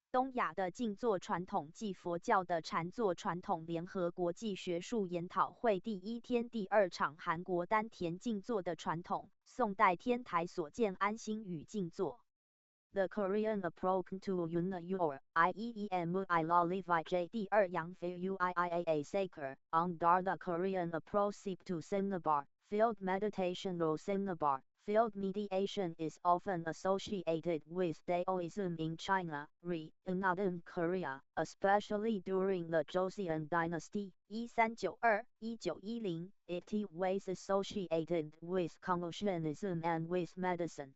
东亚的静坐传统暨佛教的禅坐传统联合国际学术研讨会第1天第2场韩国丹田静坐的传统，宋代天台所见安心与静坐。The Korean approach to Yuna IEEM ILOLIVIJ 第2杨飞 UIIAA Saker Under the Korean approach to Cinnabar Field Meditation or Cinnabar Field meditation is often associated with Daoism in China, in northern Korea, especially during the Joseon dynasty, 1392-1910. It was associated with Confucianism and with medicine.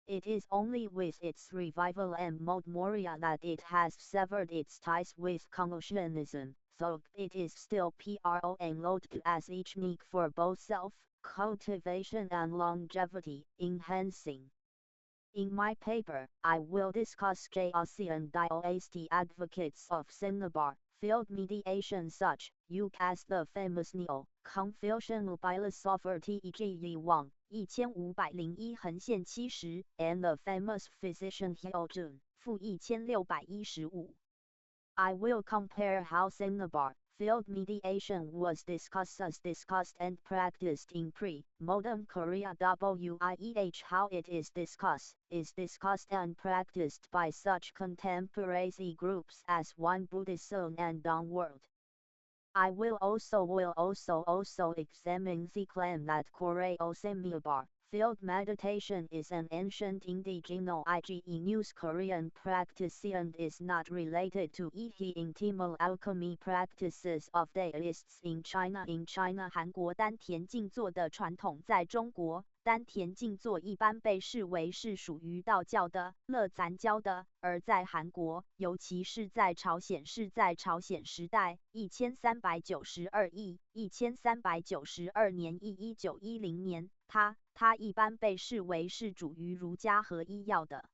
It is only with its revival and Mode Moria that it has severed its ties with Confucianism, though it is still promoted as a technique for both self-cultivation and longevity enhancing. In my paper, I will discuss Joseon dynasty advocates of Cinnabar field meditation such as the famous Neo-Confucian philosopher T.E.G. Wang 1501横线70 and the famous physician Hyo Jun 负1615. I will compare how Cinnabar field meditation was discussed and practiced in pre-modern Korea. How it is discussed and practiced by such contemporary groups as One Buddhism and Downward. I will also examine the claim that Koreo Cinnabar field meditation is an ancient indigenous News Korean practice and is not related to intimal alchemy practices of Taoists in China. 韩国丹田静坐的传统在中国，丹田静坐一般被视为是属于道教的、乐禅教的，而在韩国，尤其是在朝鲜时代1392年1910年，它一般被视为是主于儒家和医药的。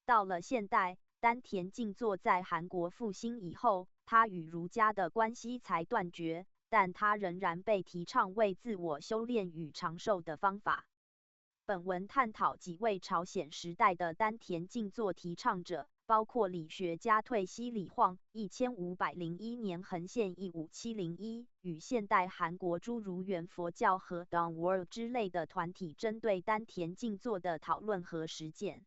到了现代，丹田静坐在韩国复兴以后，它与儒家的关系才断绝，但它仍然被提倡为自我修炼与长寿的方法。本文探讨几位朝鲜时代的丹田静坐提倡者，包括理学家退西李晃1501年横线15701与现代韩国诸如原佛教和 Downward 之类的团体针对丹田静坐的讨论和实践。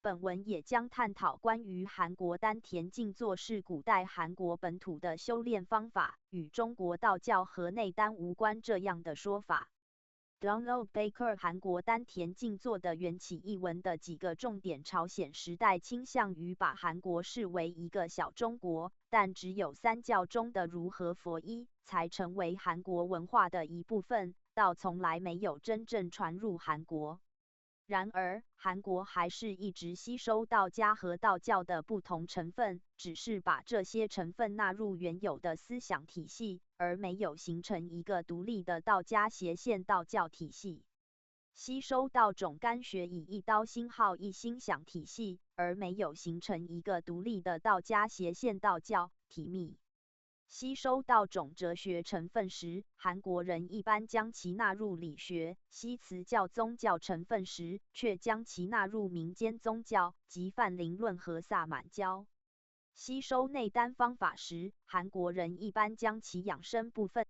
本文也将探讨关于韩国丹田静坐是古代韩国本土的修炼方法，与中国道教和内丹无关这样的说法。Donald Baker 韩国丹田静坐的缘起一文的几个重点。朝鲜时代倾向于把韩国视为一个小中国，但只有三教中的儒和佛医才成为韩国文化的一部分，道从来没有真正传入韩国。然而，韩国还是一直吸收道家和道教的不同成分，只是把这些成分纳入原有的思想体系，而没有形成一个独立的道家斜线道教体系。吸收道种干学以一刀星号一心想体系，而没有形成一个独立的道家斜线道教体系。吸收道种哲学成分时，韩国人一般将其纳入理学；吸辞教宗教成分时，却将其纳入民间宗教及泛灵论和萨满教。吸收内丹方法时，韩国人一般将其养生部分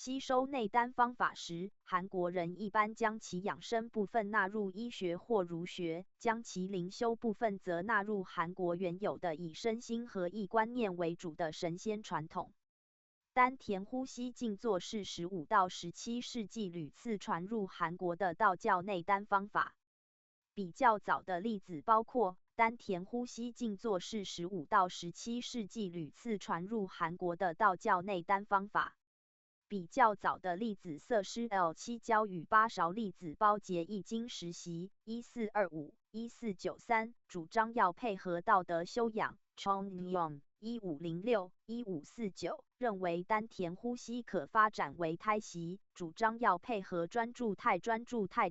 吸收内丹方法时，韩国人一般将其养生部分纳入医学或儒学，将其灵修部分则纳入韩国原有的以身心合一观念为主的神仙传统。丹田呼吸静坐是15到17世纪屡次传入韩国的道教内丹方法。比较早的例子包括丹田呼吸静坐是15到17世纪屡次传入韩国的道教内丹方法。比较早的粒子色师 L7 教与八勺粒子包结易经实习1425、1493，主张要配合道德修养 Chongyong 1506、1549，认为丹田呼吸可发展为胎息，主张要配合专注太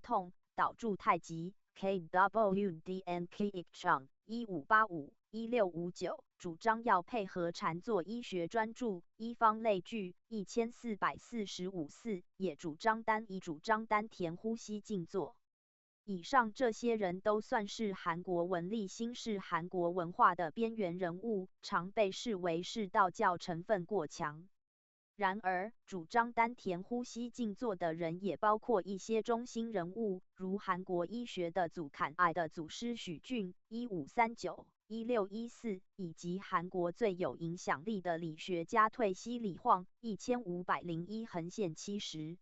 痛、导助太极 KWDNK Chang 1585、1659，主张要配合禅坐医学专注，医方类聚1445-4，也主张丹田呼吸静坐。以上这些人都算是韩国文历新式韩国文化的边缘人物，常被视为是道教成分过强。然而，主张丹田呼吸静坐的人也包括一些中心人物，如韩国医学的祖坎爱的祖师许俊1539、1614，以及韩国最有影响力的理学家退西李晃1501横线70。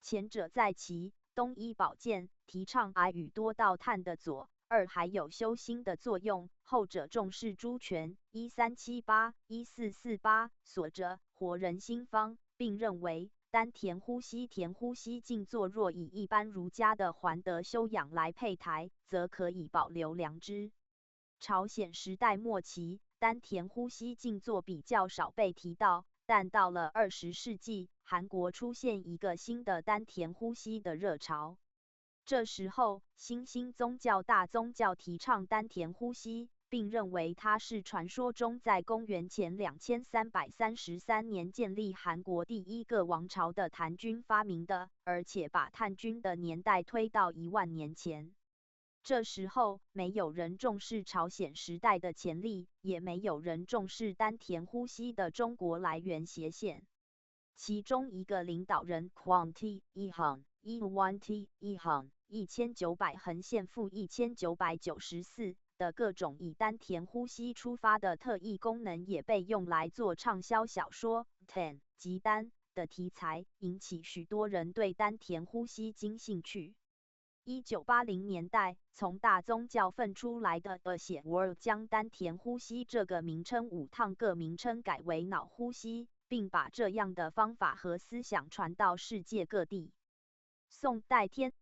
前者在其东医保健，提倡癌与多道碳的左二还有修心的作用，后者重视朱全1378、1448所着活人心方，并认为丹田呼吸静坐若以一般儒家的还德修养来配台，则可以保留良知。朝鲜时代末期，丹田呼吸静坐比较少被提到，但到了20世纪，韩国出现一个新的丹田呼吸的热潮。这时候，新兴宗教大宗教提倡丹田呼吸，并认为它是传说中在公元前2333年建立韩国第一个王朝的檀君发明的，而且把檀君的年代推到1万年前。这时候，没有人重视朝鲜时代的潜力，也没有人重视丹田呼吸的中国来源斜线。其中一个领导人 Kwang T. Ihang 1900横线-1994的各种以丹田呼吸出发的特异功能也被用来做畅销小说 Ten 即丹的题材，引起许多人对丹田呼吸经兴趣。1980年代，从大宗教分出来的 A World 将丹田呼吸这个名称5趟各名称改为脑呼吸，并把这样的方法和思想传到世界各地。宋代天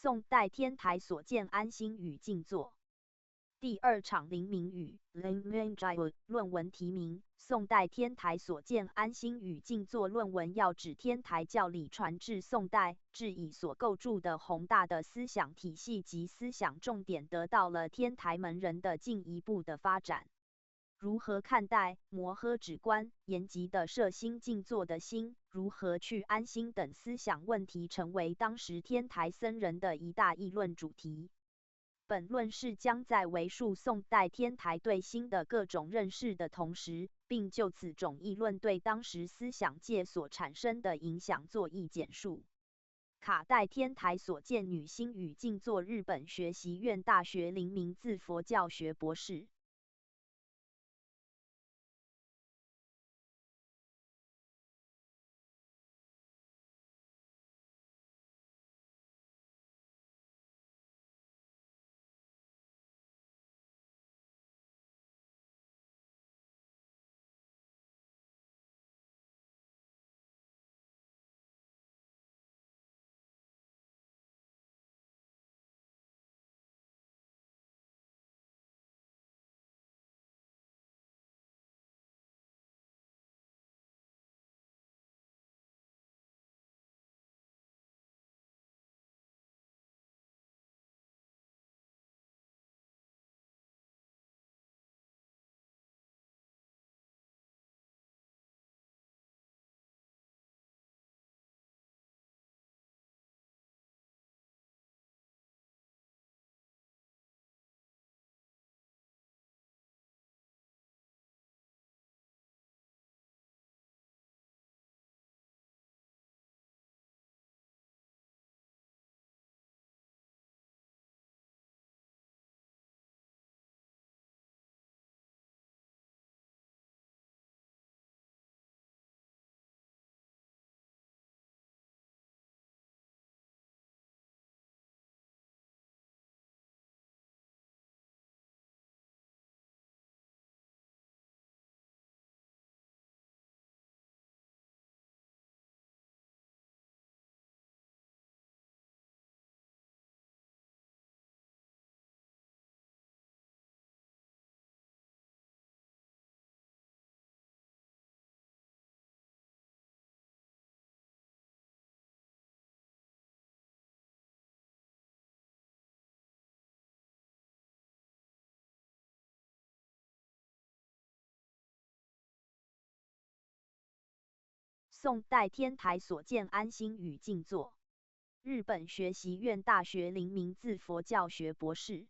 宋代天台所见安心语静坐。第二场灵明语论文题名：宋代天台所见安心语静坐论文，要指天台教理传至宋代，至以所构筑的宏大的思想体系及思想重点，得到了天台门人的进一步的发展。如何看待摩诃止观、言及的摄心静坐的心，如何去安心等思想问题，成为当时天台僧人的一大议论主题。本论是将在为述宋代天台对心的各种认识的同时，并就此种议论对当时思想界所产生的影响作一简述。卡带天台所见女心语静坐，日本学习院大学林明字佛教学博士。宋代天台所见安心语静坐，日本学习院大学林明字佛教学博士。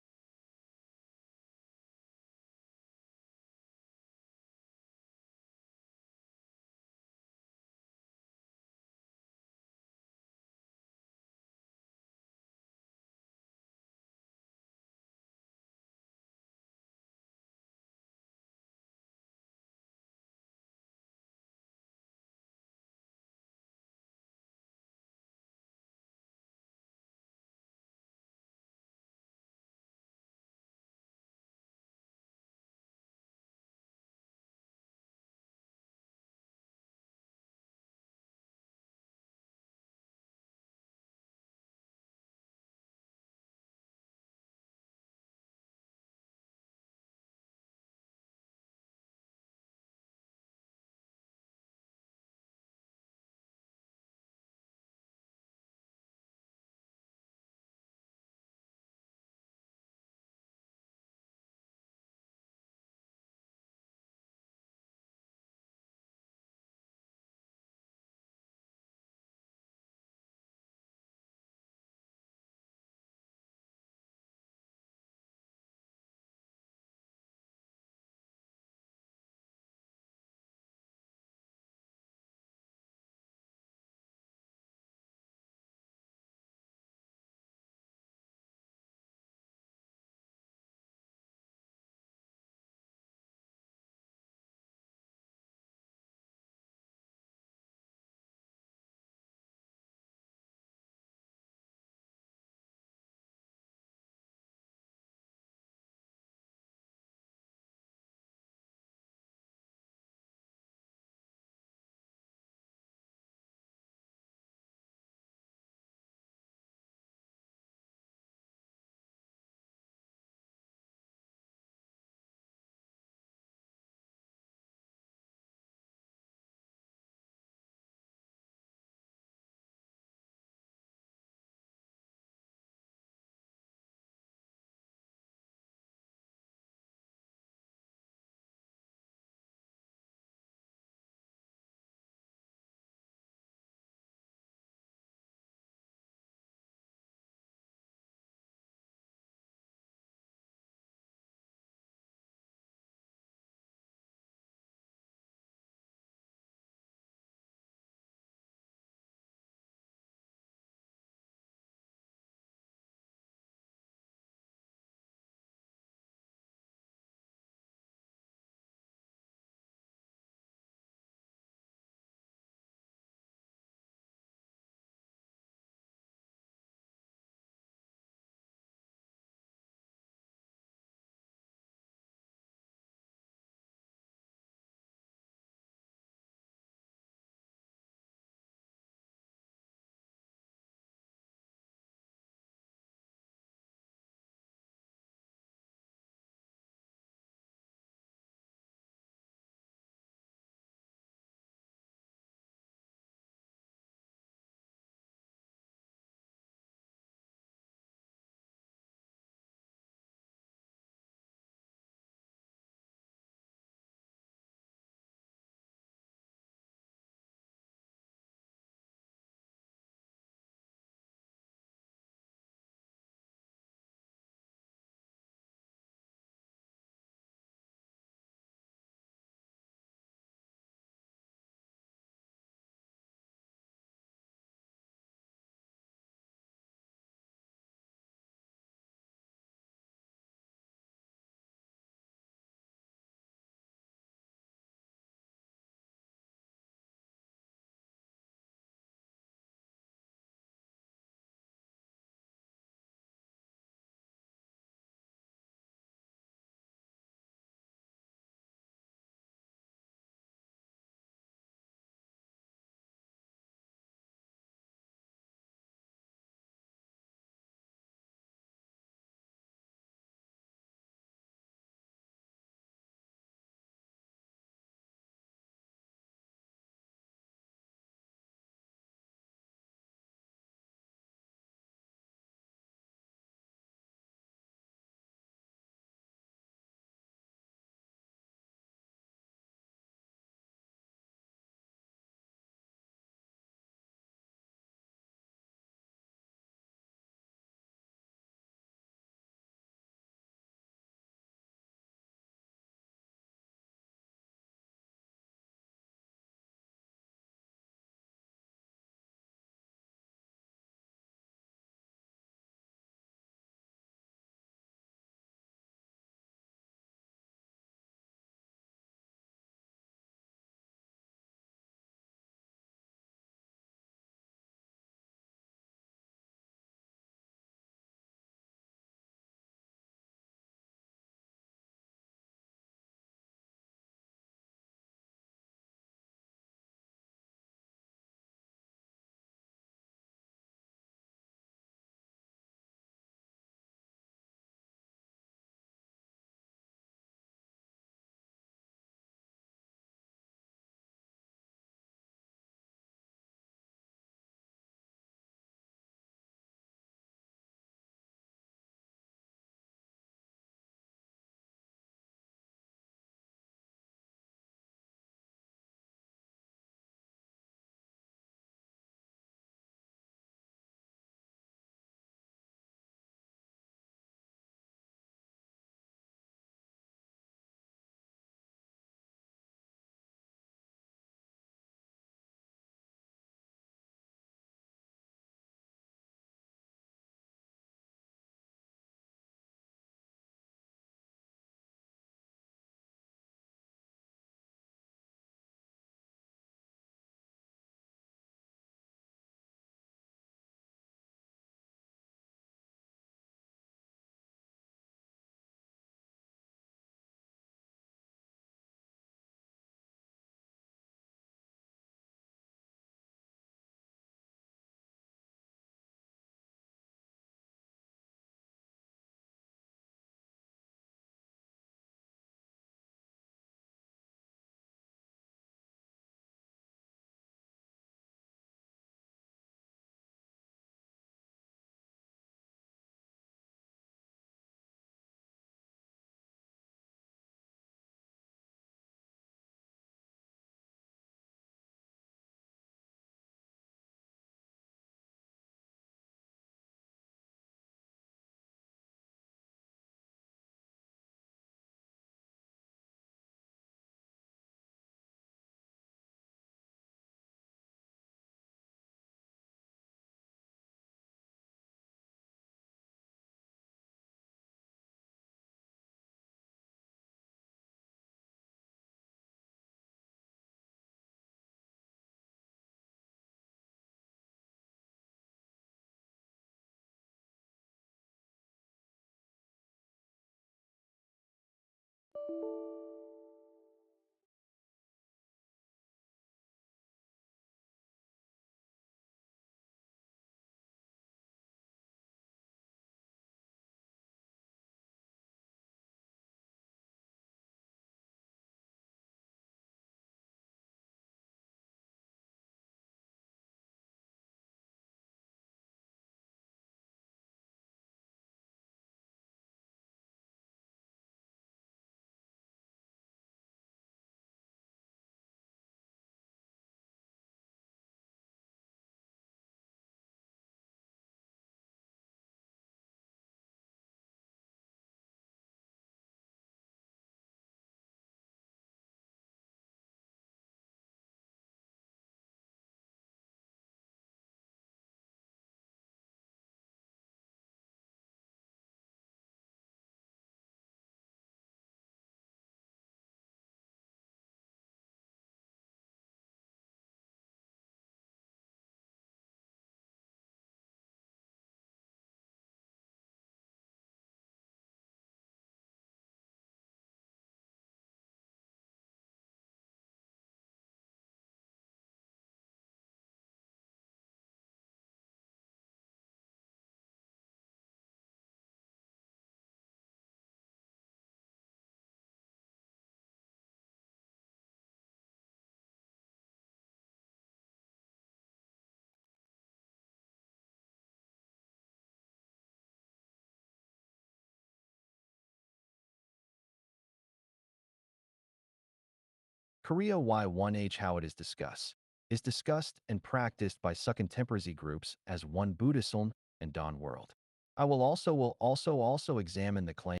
Korea Y1H how it is discussed and practiced by contemporary groups as One Buddhism and Don World. I will also examine the claim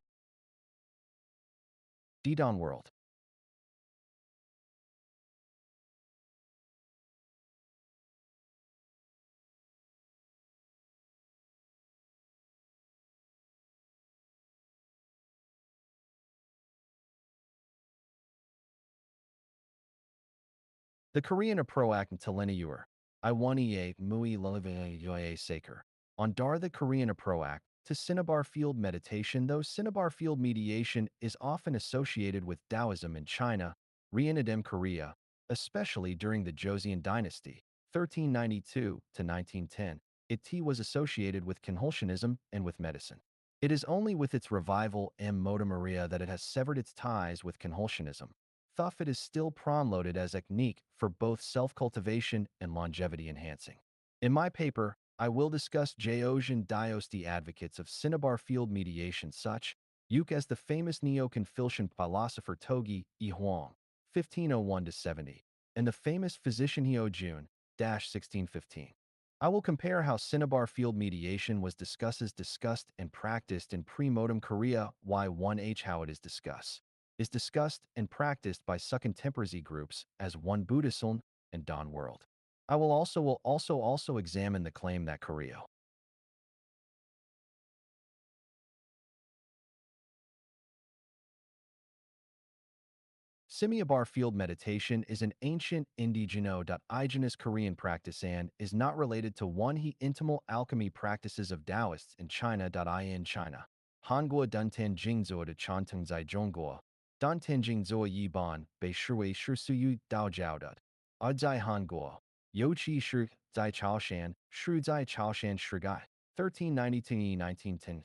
Don World. The Korean Proact Teleniyur, I1EA Mui Lalivayoye Saker. On Dar the Korean Proact, to Cinnabar field meditation, though Cinnabar field mediation is often associated with Taoism in China, Reinadem Korea, especially during the Joseon dynasty, 1392 to 1910, it was associated with Confucianism and with medicine. It is only with its revival M. Moda Maria that it has severed its ties with Confucianism. Thus, it is still promoted as a technique for both self-cultivation and longevity enhancing. In my paper, I will discuss Joseon dynasty advocates of Cinnabar field mediation such as the famous Neo-Confucian philosopher Togi E. Huang, 1501-70, and the famous physician Heo Jun, 1615. I will compare how Cinnabar field mediation was discussed and practiced in pre-modern Korea Y1H how it is discussed and practiced by contemporary groups as One Buddhism and Don World. I will also examine the claim that Korea Simiabar field meditation is an ancient indigenous Korean practice and is not related to one he intimal alchemy practices of Taoists in China. In China. Hangua Duntan Jingzuo de Chanteng Zai Zhonggua, Dantan Jingzuo Yi Ban, Bei Shui Shi Suyu Dao Jiao Adzai Hangua, Yochi Shi Zai Chaoshan, Shu Zai Chaoshan Shigai, 1392-1910.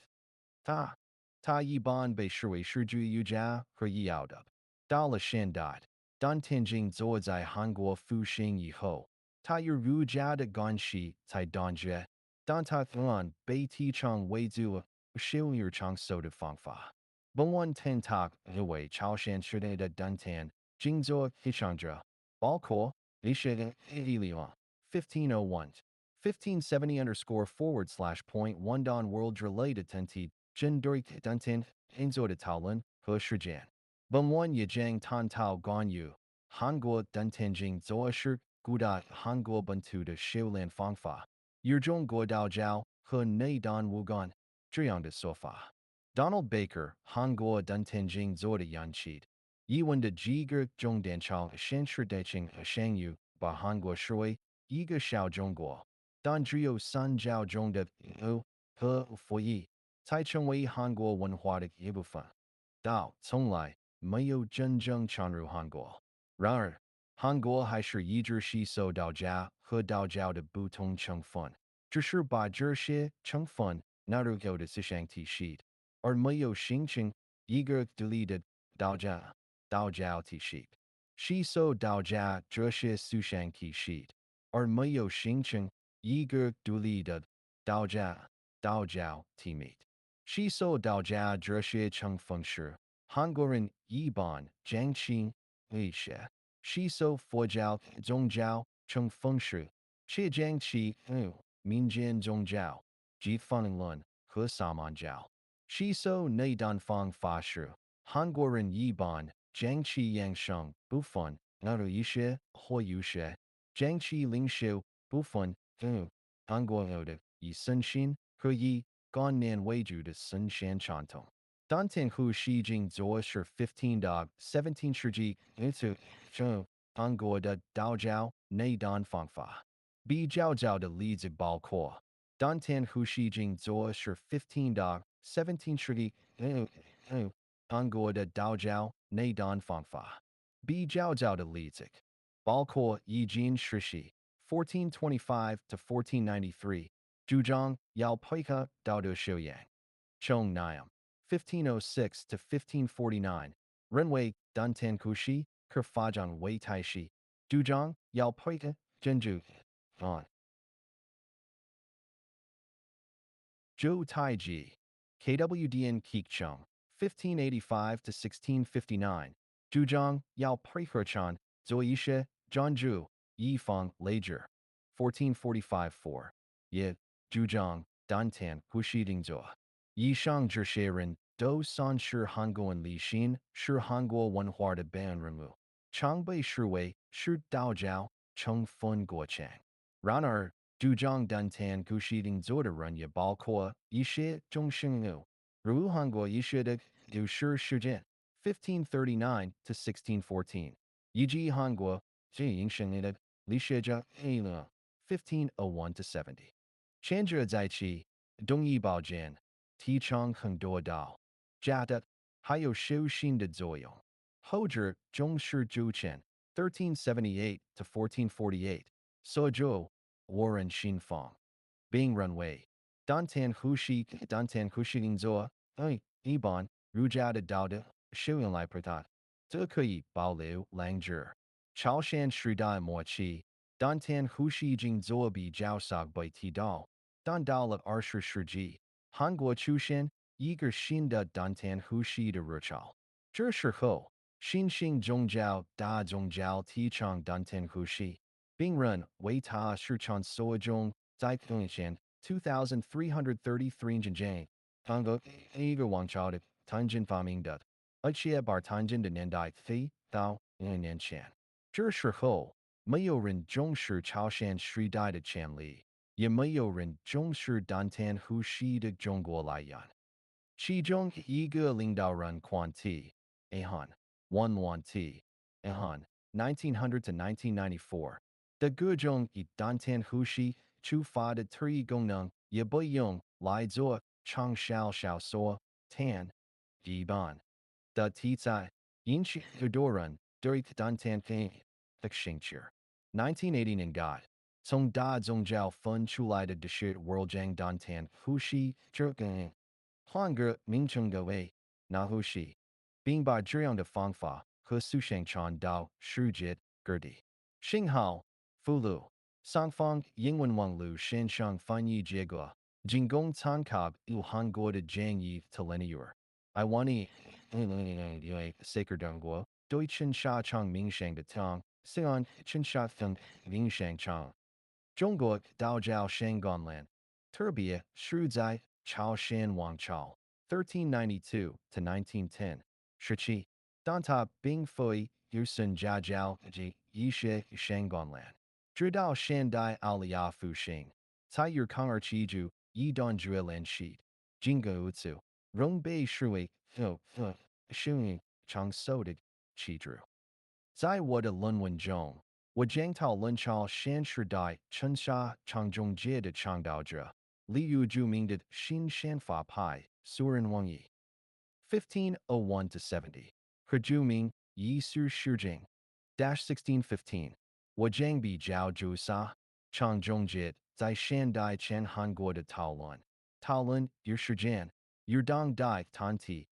Ta Yi Ban Bei Shui Shuju Yu Jia, He Yao Dub. Da La Shan Dot. Dan Tianjing Zuozai Hangguo Fu Xing Yi Ho. Ta Yu Ru Jia de Gan Shi, Tai Dan Jue. Dan Ta Thuan, Bei Ti Chang Wei Zua, Xiu Yu Chang So de Fang Fa. Ben Wan Ten Tak, Wei Chao Shan Shide de Dun Tan, Jing Zua Hichandra. Bal Ko, Li Shi Liang. 1501. 1570 underscore forward slash point one Don World related Tenti, Jin Duri Duntin, Inzo de Taolin, He Shijan. Bengwan Yajang Tan Tao Ganyu, Hangguo Duntenjing Zoasher, Guda Hangguo Buntu de Xiulan Fangfa, Yurjong Guodao Jiao, He Nei Dan Wugan, Zhiyang de Sofa. Donald Baker, Hangguo Duntenjing Zoda Yanchid, Yiwen de Jiger Zhongdan Chao Shenshi Deching Shangyu, Ba Hangguo Shui, Yiga Xiao Zhongguo, Dan Zhio San Jiao Zhongde, He Foyi, Tai Chengwei Hangguo Wenhua de Yibufan. Dao, Conglai, 没有真正传入韩国。然而，韩国还是一直吸收道家和道教的不同成分，只是把这些成分纳入后的思想体系，而没有形成一个独立的道教体系。吸收道家这些思想体系，而没有形成一个独立的道教体系。吸收道家这些成分时，韩国人一般将其一些吸收佛教宗教成分时，却将其民间宗教及梵论和萨满教吸收内丹方法时，韩国人一般将其养生部分纳入一些或有些将其领袖部分韩国有的以身心和以观念为主的神仙传统。当天呼吸静坐是15到17世纪韩国的道教内丹方法。比较早的例子包括当天呼吸静坐是15到17世纪韩国的道教内丹方法。比较早的例子包括易经时期1425 to 1493主张要配合道德修养。Chong Niam 1506 to 1549认为当天呼吸可发展为太息，主张要配合真主案。周太极 KWDN Kichung 1585 to 1659主张要配合唱做一些专注以防累赘1445 也主张当天呼吸定做。以上这些人都算是韩国人理性，是韩国文化的本人物，常被视为是道教成分过程。然而，主张当天呼吸定做的人也包括一些中生物，如韩国医学的有史事件1539 to 1614，以及韩国最影响力的理学家A了1501 to 70。前者在其东医保健提倡很多道家的还有修行的作用，后者重视主权1378 to 1448，所就我人信奉，并认为当天呼吸定做，一般儒家的道德修养来表达，这可以保留良知。朝鲜时代末期，当天呼吸静坐比较少被提到，但到了20世纪，韩国出现一个新的当天呼吸的热潮。这时候，新兴宗教大宗教提倡当天呼吸。并认为它是传说中在公元2333年韩国一个王朝的唐军发明的，而且把唐军的年代推到1年前。这时候，没有人重视朝鲜时代的潜力，也没有人重视当天呼吸的中国来源。其中一个领导人권태 원원티1900 to 1994的各种以当天呼吸出发的特异功能，也被用来做畅销小说《tan》一般的题材，引起很多人对当天的兴趣。1980年代，从大宗教分出来的是 World 将当天呼吸这个换个名称各位那呼吸，并把这样的方法和思想传到世界各地。幸好附录上方英文网络线上翻译结果，仅供参考与韩国的建议讨论一会儿。I want因为 Sacred 中国对chân下场冥想的汤，虽然chân下分冥想场，中国道教相关联，特别是在朝鲜王朝1392 to 1910时期，但它并非有神家教及一些相关联。直到现代阿里亚复兴，才有抗日记住一段绝联系，经过无数，仍被视为生命长寿的气质。在我的论文中，我将讨论朝鲜时代chân下场中介的倡导者，例如著名的新宪法派苏仁王毅1501 to 70和著名遗书诗经 -1615 我将比较注萨长中节在现代前韩国的讨论有时间有当代团体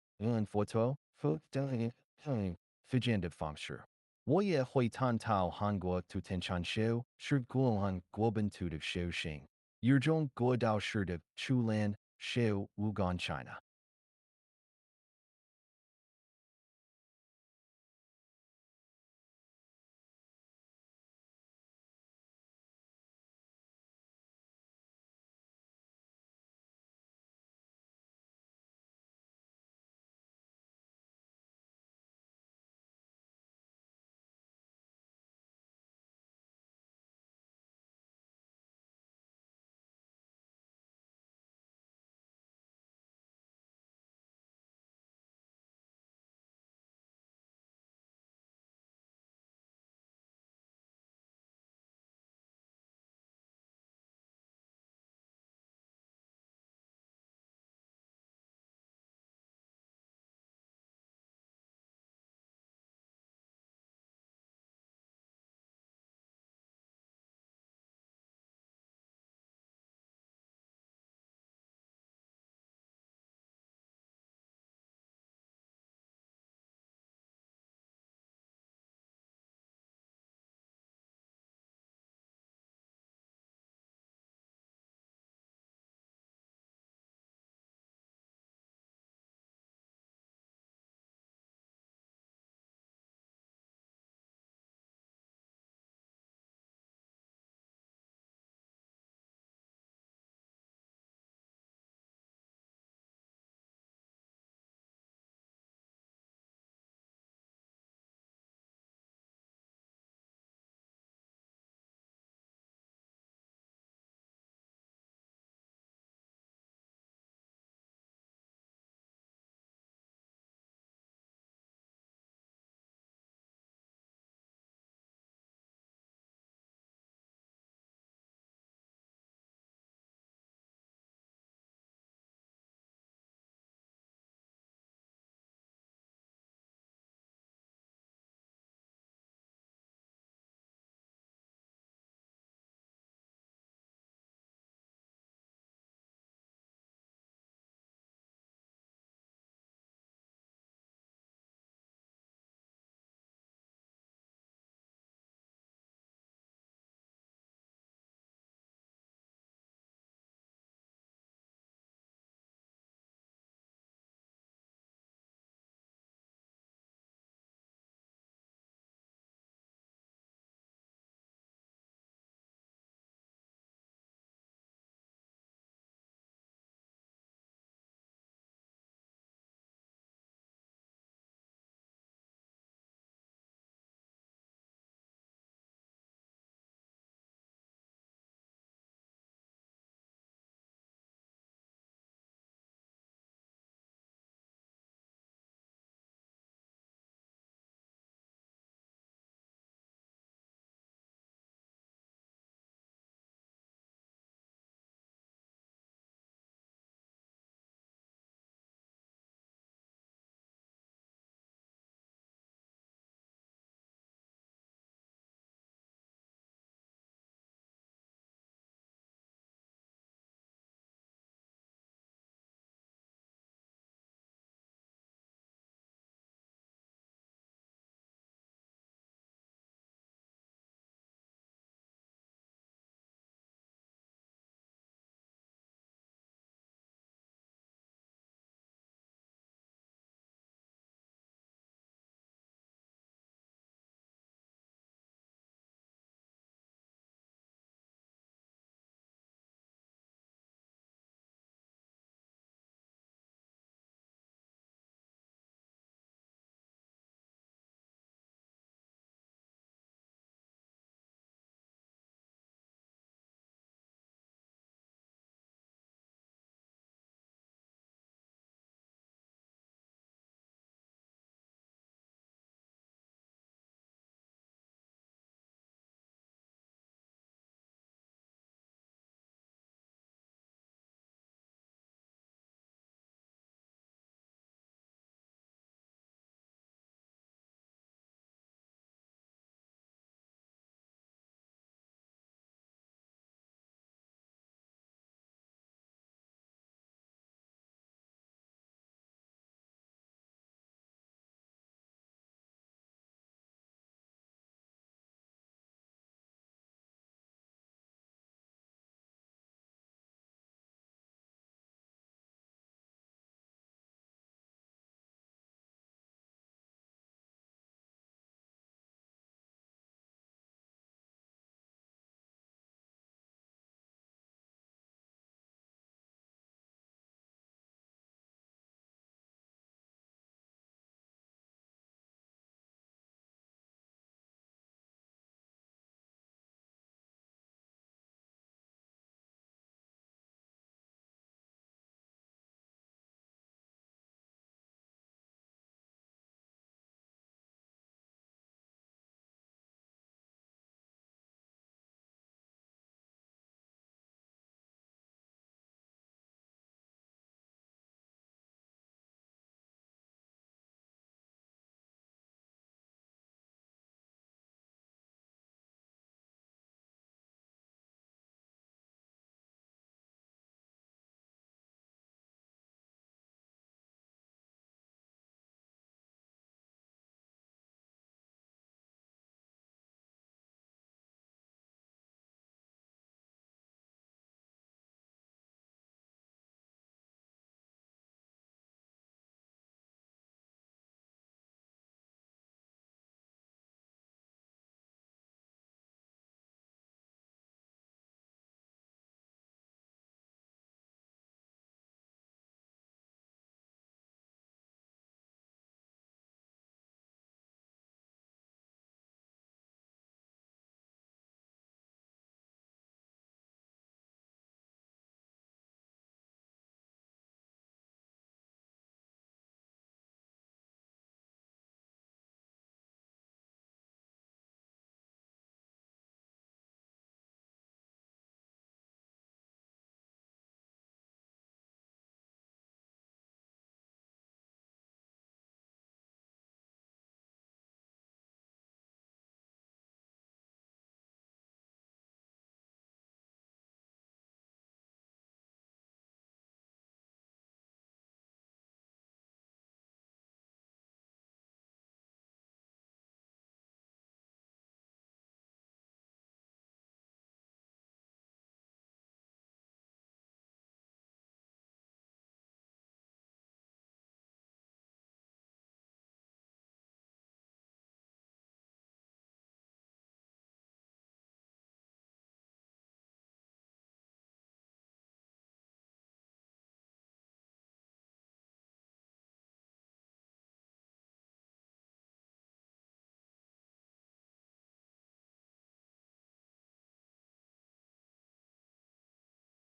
foto 非常的方式。我也会探讨韩国图天长秀是古韩国本土的修行，有种国道式的出land秀无关 China。